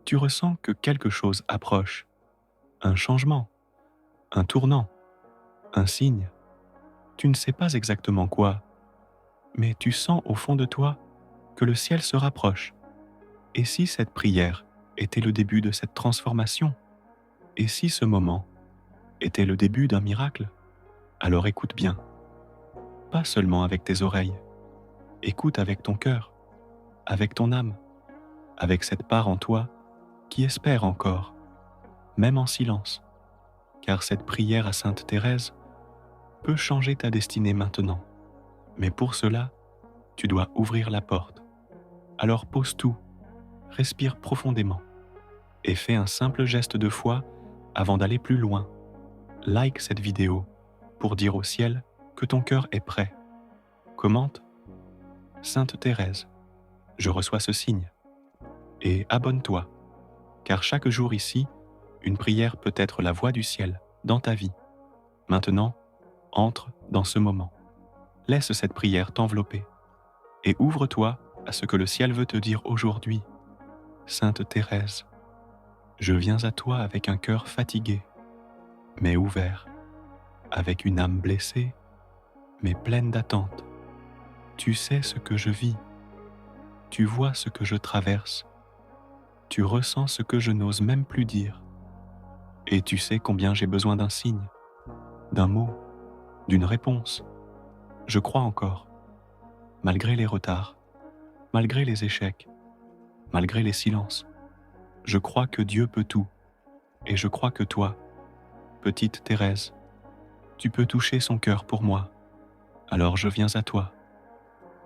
Tu ressens que quelque chose approche, un changement, un tournant, un signe. Tu ne sais pas exactement quoi, mais tu sens au fond de toi que le ciel se rapproche. Et si cette prière était le début de cette transformation? Et si ce moment était le début d'un miracle? Alors écoute bien, pas seulement avec tes oreilles, écoute avec ton cœur, avec ton âme, avec cette part en toi qui espère encore, même en silence, car cette prière à Sainte Thérèse peut changer ta destinée maintenant. Mais pour cela, tu dois ouvrir la porte. Alors pose tout, respire profondément et fais un simple geste de foi avant d'aller plus loin. Like cette vidéo pour dire au ciel que ton cœur est prêt. Commente Sainte Thérèse, je reçois ce signe. Et abonne-toi, car chaque jour ici, une prière peut être la voix du ciel dans ta vie. Maintenant, entre dans ce moment. Laisse cette prière t'envelopper et ouvre-toi à ce que le ciel veut te dire aujourd'hui. Sainte Thérèse, je viens à toi avec un cœur fatigué, mais ouvert, avec une âme blessée, mais pleine d'attente. Tu sais ce que je vis, tu vois ce que je traverse, tu ressens ce que je n'ose même plus dire, et tu sais combien j'ai besoin d'un signe, d'un mot, d'une réponse. Je crois encore, malgré les retards, malgré les échecs, malgré les silences. Je crois que Dieu peut tout, et je crois que toi, petite Thérèse, tu peux toucher son cœur pour moi. Alors je viens à toi,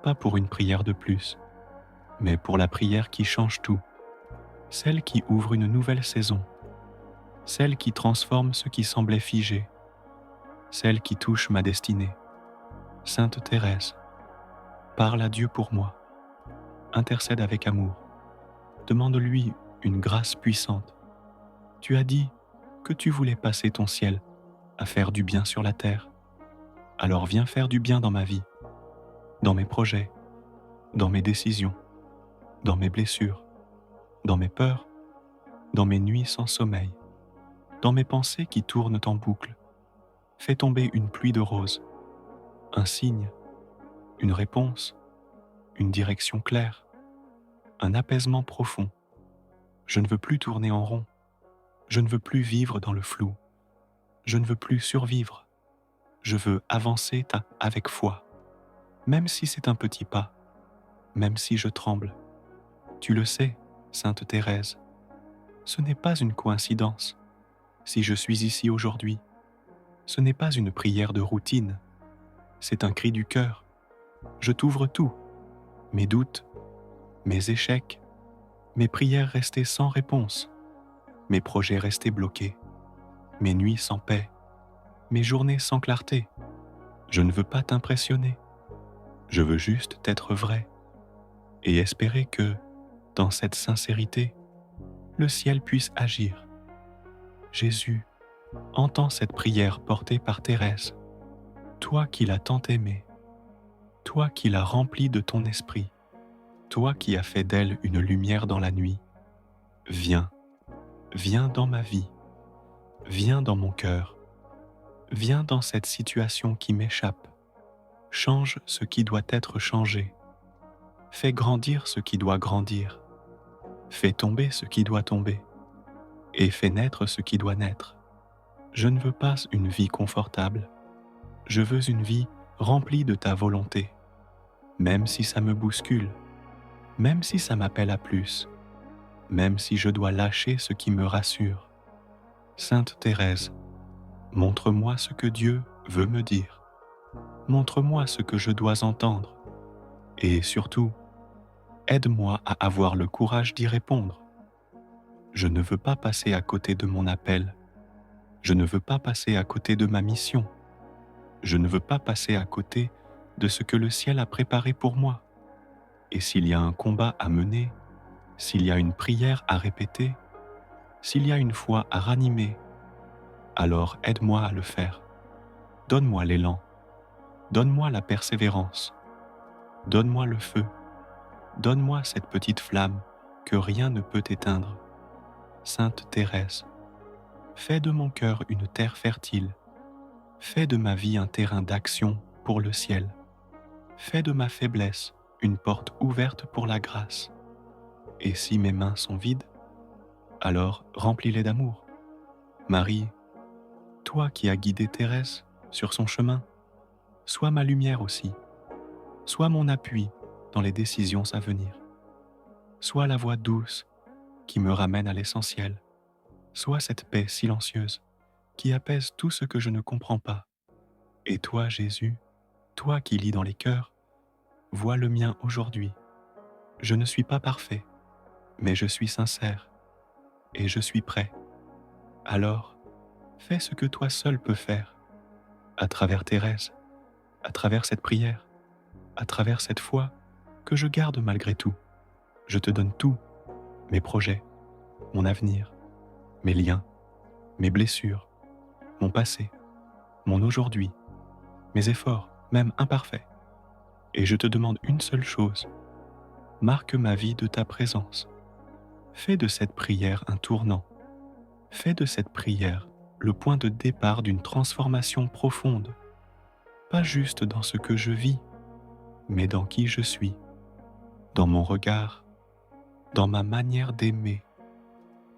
pas pour une prière de plus, mais pour la prière qui change tout, celle qui ouvre une nouvelle saison, celle qui transforme ce qui semblait figé, celle qui touche ma destinée. Sainte Thérèse, parle à Dieu pour moi, intercède avec amour, demande-lui une grâce puissante. Tu as dit que tu voulais passer ton ciel à faire du bien sur la terre. Alors viens faire du bien dans ma vie, dans mes projets, dans mes décisions, dans mes blessures, dans mes peurs, dans mes nuits sans sommeil, dans mes pensées qui tournent en boucle. Fais tomber une pluie de roses, un signe, une réponse, une direction claire, un apaisement profond. Je ne veux plus tourner en rond, je ne veux plus vivre dans le flou, je ne veux plus survivre, je veux avancer avec foi, même si c'est un petit pas, même si je tremble. Tu le sais, Sainte Thérèse, ce n'est pas une coïncidence. Si je suis ici aujourd'hui, ce n'est pas une prière de routine, c'est un cri du cœur. Je t'ouvre tout, mes doutes, mes échecs, mes prières restées sans réponse, mes projets restés bloqués, mes nuits sans paix, mes journées sans clarté. Je ne veux pas t'impressionner, je veux juste être vrai et espérer que, dans cette sincérité, le ciel puisse agir. Jésus, entends cette prière portée par Thérèse, toi qui l'as tant aimée, toi qui l'as remplie de ton esprit, toi qui as fait d'elle une lumière dans la nuit. Viens, viens dans ma vie, viens dans mon cœur, viens dans cette situation qui m'échappe, change ce qui doit être changé, fais grandir ce qui doit grandir, fais tomber ce qui doit tomber, et fais naître ce qui doit naître. Je ne veux pas une vie confortable, je veux une vie remplie de ta volonté, même si ça me bouscule, même si ça m'appelle à plus, même si je dois lâcher ce qui me rassure. Sainte Thérèse, montre-moi ce que Dieu veut me dire. Montre-moi ce que je dois entendre. Et surtout, aide-moi à avoir le courage d'y répondre. Je ne veux pas passer à côté de mon appel. Je ne veux pas passer à côté de ma mission. Je ne veux pas passer à côté de ce que le ciel a préparé pour moi. Et s'il y a un combat à mener, s'il y a une prière à répéter, s'il y a une foi à ranimer, alors aide-moi à le faire. Donne-moi l'élan, donne-moi la persévérance, donne-moi le feu, donne-moi cette petite flamme que rien ne peut éteindre. Sainte Thérèse, fais de mon cœur une terre fertile, fais de ma vie un terrain d'action pour le ciel, fais de ma faiblesse une porte ouverte pour la grâce. Et si mes mains sont vides, alors remplis-les d'amour. Marie, toi qui as guidé Thérèse sur son chemin, sois ma lumière aussi, sois mon appui dans les décisions à venir, sois la voix douce qui me ramène à l'essentiel, sois cette paix silencieuse qui apaise tout ce que je ne comprends pas. Et toi, Jésus, toi qui lis dans les cœurs, vois le mien aujourd'hui. Je ne suis pas parfait, mais je suis sincère et je suis prêt. Alors, fais ce que toi seul peux faire, à travers Thérèse, à travers cette prière, à travers cette foi que je garde malgré tout. Je te donne tout, mes projets, mon avenir, mes liens, mes blessures, mon passé, mon aujourd'hui, mes efforts, même imparfaits. Et je te demande une seule chose, marque ma vie de ta présence. Fais de cette prière un tournant. Fais de cette prière le point de départ d'une transformation profonde, pas juste dans ce que je vis, mais dans qui je suis, dans mon regard, dans ma manière d'aimer,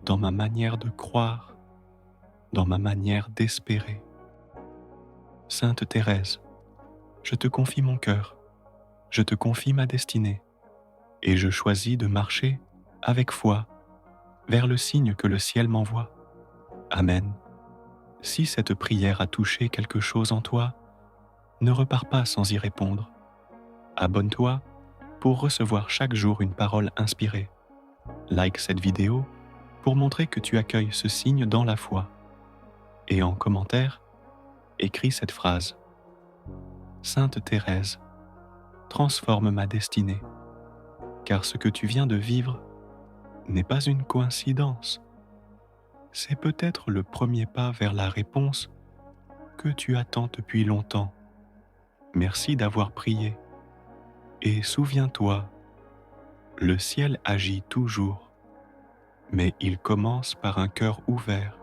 dans ma manière de croire, dans ma manière d'espérer. Sainte Thérèse, je te confie mon cœur, je te confie ma destinée, et je choisis de marcher avec foi vers le signe que le ciel m'envoie. Amen. Si cette prière a touché quelque chose en toi, ne repars pas sans y répondre. Abonne-toi pour recevoir chaque jour une parole inspirée. Like cette vidéo pour montrer que tu accueilles ce signe dans la foi. Et en commentaire, écris cette phrase. Sainte Thérèse, transforme ma destinée, car ce que tu viens de vivre n'est pas une coïncidence. C'est peut-être le premier pas vers la réponse que tu attends depuis longtemps. Merci d'avoir prié. Et souviens-toi, le ciel agit toujours, mais il commence par un cœur ouvert.